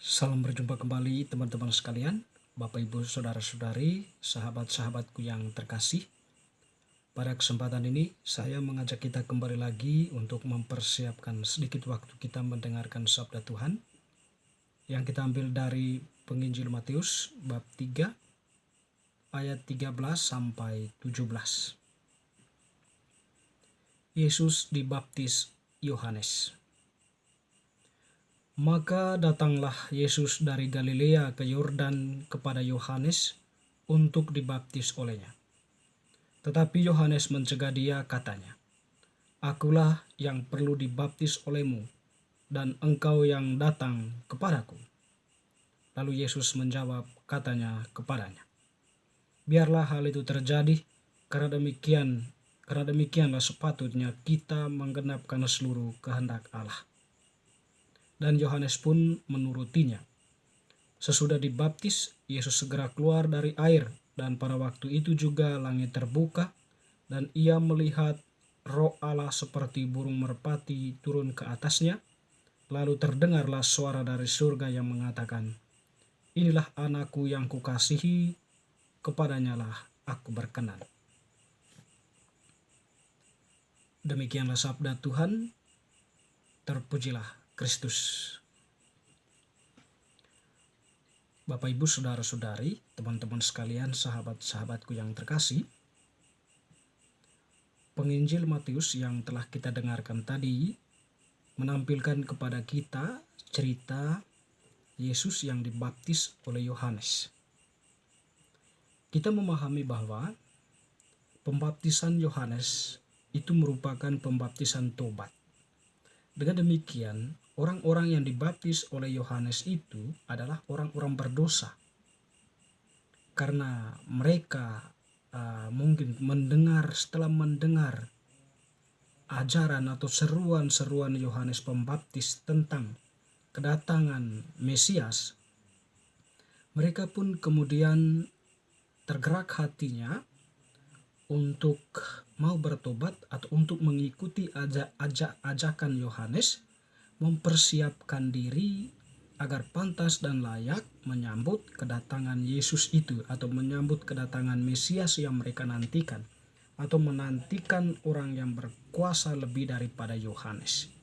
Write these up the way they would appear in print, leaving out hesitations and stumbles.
Salam berjumpa kembali teman-teman sekalian, Bapak Ibu Saudara-saudari, sahabat-sahabatku yang terkasih. Pada kesempatan ini saya mengajak kita kembali lagi untuk mempersiapkan sedikit waktu kita mendengarkan sabda Tuhan yang kita ambil dari Penginjil Matius bab 3 ayat 13 sampai 17. Yesus dibaptis Yohanes. Maka datanglah Yesus dari Galilea ke Yordan kepada Yohanes untuk dibaptis olehnya. Tetapi Yohanes mencegah dia, katanya, "Akulah yang perlu dibaptis olehmu, dan engkau yang datang kepadaku." Lalu Yesus menjawab, katanya kepadanya, "Biarlah hal itu terjadi, karena demikianlah sepatutnya kita menggenapkan seluruh kehendak Allah." Dan Yohanes pun menurutinya. Sesudah dibaptis, Yesus segera keluar dari air, dan pada waktu itu juga langit terbuka, dan ia melihat Roh Allah seperti burung merpati turun ke atasnya. Lalu terdengarlah suara dari surga yang mengatakan, "Inilah anakku yang kukasihi, kepadanyalah aku berkenan." Demikianlah sabda Tuhan. Terpujilah Kristus. Bapak Ibu Saudara-saudari, teman-teman sekalian, sahabat-sahabatku yang terkasih, Penginjil Matius yang telah kita dengarkan tadi menampilkan kepada kita cerita Yesus yang dibaptis oleh Yohanes. Kita memahami bahwa pembaptisan Yohanes itu merupakan pembaptisan tobat. Dengan demikian, orang-orang yang dibaptis oleh Yohanes itu adalah orang-orang berdosa. Karena mereka mungkin setelah mendengar ajaran atau seruan-seruan Yohanes Pembaptis tentang kedatangan Mesias, mereka pun kemudian tergerak hatinya untuk mau bertobat atau untuk mengikuti ajakan Yohanes, mempersiapkan diri agar pantas dan layak menyambut kedatangan Yesus itu, atau menyambut kedatangan Mesias yang mereka nantikan, atau menantikan orang yang berkuasa lebih daripada Yohanes.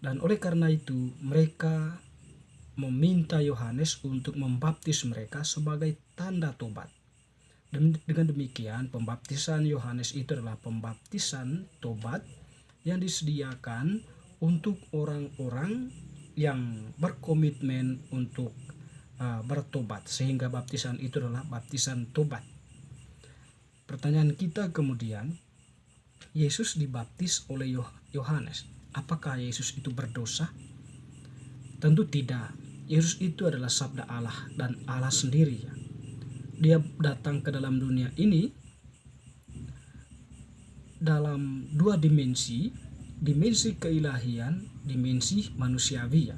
Dan oleh karena itu mereka meminta Yohanes untuk membaptis mereka sebagai tanda tobat. Dan dengan demikian pembaptisan Yohanes itu adalah pembaptisan tobat yang disediakan untuk orang-orang yang berkomitmen untuk bertobat, sehingga baptisan itu adalah baptisan tobat. Pertanyaan kita kemudian, Yesus dibaptis oleh Yohanes. Apakah Yesus itu berdosa? Tentu tidak. Yesus itu adalah sabda Allah dan Allah sendiri. Dia datang ke dalam dunia ini dalam dua dimensi keilahian, dimensi manusiawi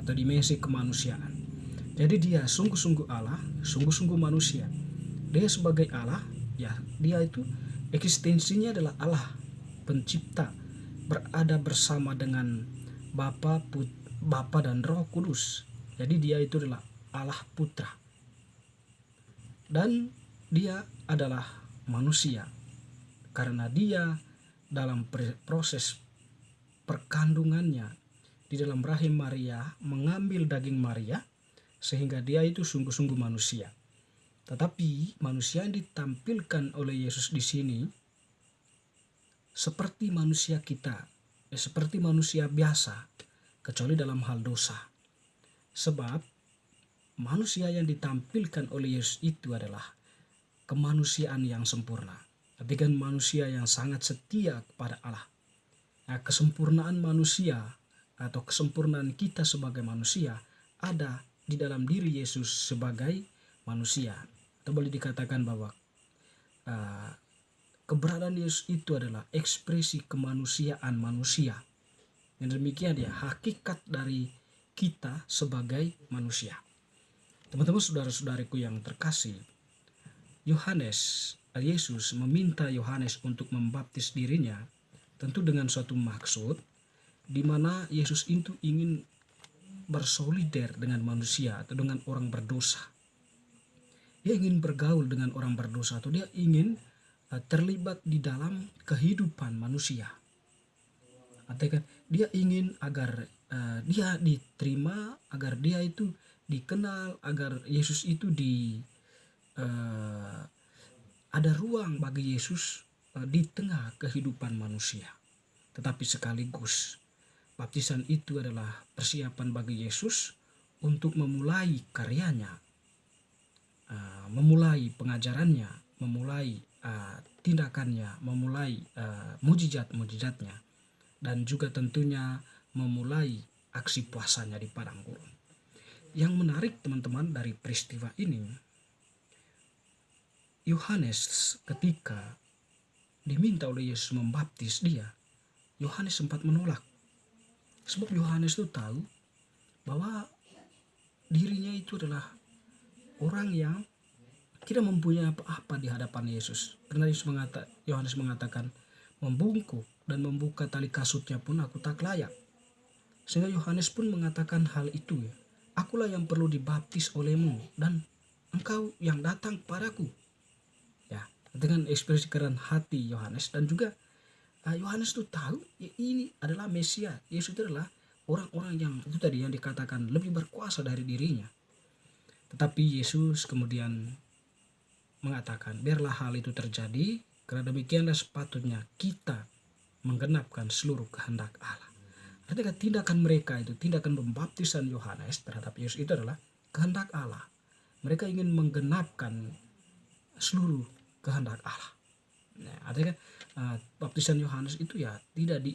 atau dimensi kemanusiaan. Jadi dia sungguh-sungguh Allah, sungguh-sungguh manusia. Dia sebagai Allah, dia itu eksistensinya adalah Allah pencipta, berada bersama dengan Bapa dan Roh Kudus. Jadi dia itu adalah Allah Putra. Dan dia adalah manusia karena dia dalam proses perkandungannya di dalam rahim Maria mengambil daging Maria, sehingga dia itu sungguh-sungguh manusia. Tetapi manusia yang ditampilkan oleh Yesus di sini seperti manusia kita, seperti manusia biasa, kecuali dalam hal dosa. Sebab manusia yang ditampilkan oleh Yesus itu adalah kemanusiaan yang sempurna, dengan manusia yang sangat setia kepada Allah. Kesempurnaan manusia atau kesempurnaan kita sebagai manusia ada di dalam diri Yesus sebagai manusia. Atau boleh dikatakan bahwa keberadaan Yesus itu adalah ekspresi kemanusiaan manusia. Dan demikian dia hakikat dari kita sebagai manusia. Teman-teman, saudara-saudariku yang terkasih, Yesus meminta Yohanes untuk membaptis dirinya, tentu dengan suatu maksud di mana Yesus itu ingin bersolider dengan manusia atau dengan orang berdosa. Dia ingin bergaul dengan orang berdosa atau dia ingin terlibat di dalam kehidupan manusia. Artinya dia ingin agar dia diterima, agar dia itu dikenal, agar Yesus itu ada ruang bagi Yesus di tengah kehidupan manusia. Tetapi sekaligus baptisan itu adalah persiapan bagi Yesus untuk memulai karyanya, memulai pengajarannya, memulai tindakannya, memulai mujizat-mujizatnya, dan juga tentunya memulai aksi puasanya di padang gurun. Yang menarik teman-teman dari peristiwa ini, Yohanes ketika diminta oleh Yesus membaptis dia, Yohanes sempat menolak. Sebab Yohanes itu tahu bahwa dirinya itu adalah orang yang tidak mempunyai apa-apa di hadapan Yesus. Karena Yohanes mengatakan, membungkuk dan membuka tali kasutnya pun aku tak layak. Sehingga Yohanes pun mengatakan hal itu, ya, akulah yang perlu dibaptis olehmu dan engkau yang datang kepadaku. Ya, dengan ekspresi kerendahan hati Yohanes, dan juga Yohanes itu tahu ya, ini adalah Mesias. Yesus itu adalah orang-orang yang itu tadi yang dikatakan lebih berkuasa dari dirinya. Tetapi Yesus kemudian mengatakan, biarlah hal itu terjadi, karena demikianlah sepatutnya kita menggenapkan seluruh kehendak Allah. Artinya tindakan mereka itu, tindakan pembaptisan Yohanes terhadap Yesus itu adalah kehendak Allah. Mereka ingin menggenapkan seluruh kehendak Allah. Nah, artinya baptisan Yohanes itu ya tidak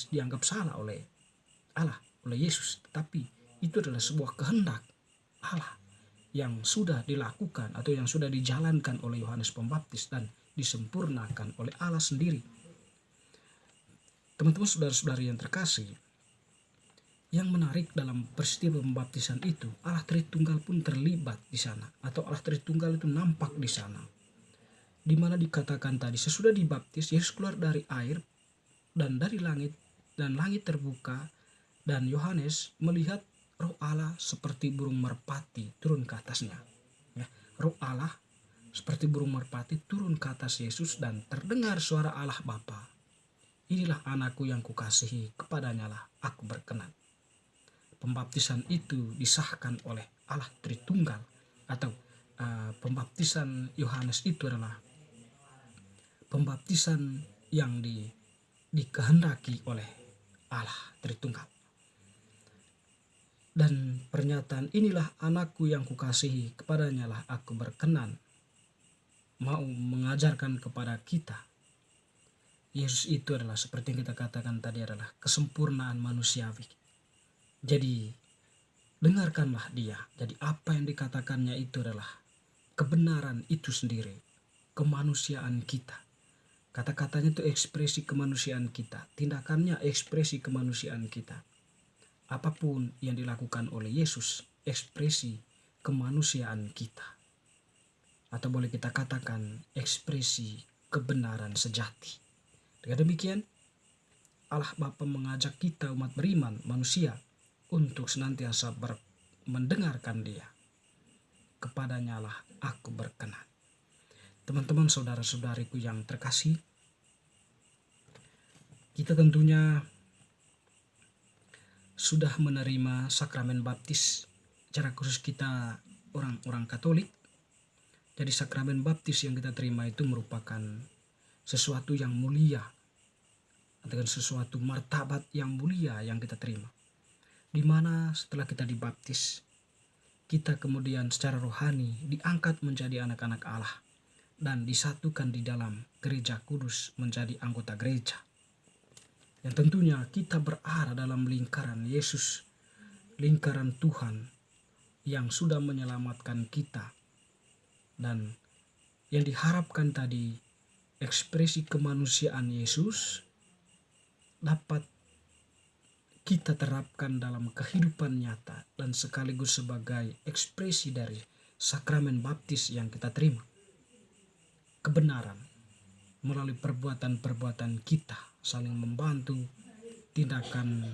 dianggap salah oleh Allah, oleh Yesus, tetapi itu adalah sebuah kehendak Allah yang sudah dilakukan atau yang sudah dijalankan oleh Yohanes Pembaptis dan disempurnakan oleh Allah sendiri. Teman-teman, saudara-saudari yang terkasih, yang menarik dalam peristiwa pembaptisan itu, Allah Tritunggal pun terlibat di sana, atau Allah Tritunggal itu nampak di sana. Di mana dikatakan tadi, sesudah dibaptis, Yesus keluar dari air dan dari langit, dan langit terbuka, dan Yohanes melihat Roh Allah seperti burung merpati turun ke atasnya. Ya, Roh Allah seperti burung merpati turun ke atas Yesus, dan terdengar suara Allah Bapa, inilah anakku yang kukasihi, kepadanya lah aku berkenan. Pembaptisan itu disahkan oleh Allah Tritunggal, atau pembaptisan Yohanes itu adalah pembaptisan yang dikehendaki oleh Allah Tritunggal. Dan pernyataan inilah anakku yang kukasihi, kepadanya lah aku berkenan, mau mengajarkan kepada kita. Yesus itu adalah seperti yang kita katakan tadi, adalah kesempurnaan manusiawi. Jadi dengarkanlah dia. Jadi apa yang dikatakannya itu adalah kebenaran itu sendiri, kemanusiaan kita. Kata-katanya itu ekspresi kemanusiaan kita, tindakannya ekspresi kemanusiaan kita. Apapun yang dilakukan oleh Yesus, ekspresi kemanusiaan kita. Atau boleh kita katakan ekspresi kebenaran sejati. Dengan demikian, Allah Bapa mengajak kita umat beriman, manusia, untuk senantiasa mendengarkan dia. Kepadanya lah aku berkenan. Teman-teman, saudara-saudariku yang terkasih, kita tentunya sudah menerima sakramen baptis, secara khusus kita orang-orang Katolik. Jadi sakramen baptis yang kita terima itu merupakan sesuatu yang mulia, dengan sesuatu martabat yang mulia yang kita terima, di mana setelah kita dibaptis, kita kemudian secara rohani diangkat menjadi anak-anak Allah dan disatukan di dalam gereja kudus menjadi anggota gereja. Yang tentunya kita berada dalam lingkaran Yesus, lingkaran Tuhan yang sudah menyelamatkan kita. Dan yang diharapkan tadi, ekspresi kemanusiaan Yesus dapat kita terapkan dalam kehidupan nyata dan sekaligus sebagai ekspresi dari sakramen baptis yang kita terima. Kebenaran melalui perbuatan-perbuatan kita, saling membantu, tindakan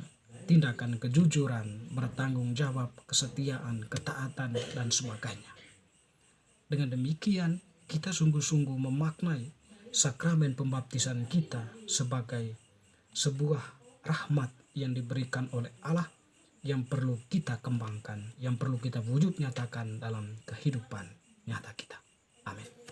tindakan kejujuran, bertanggung jawab, kesetiaan, ketaatan, dan sebagainya. Dengan demikian, kita sungguh-sungguh memaknai sakramen pembaptisan kita sebagai sebuah rahmat yang diberikan oleh Allah yang perlu kita kembangkan, yang perlu kita wujud nyatakan dalam kehidupan nyata kita. Amin.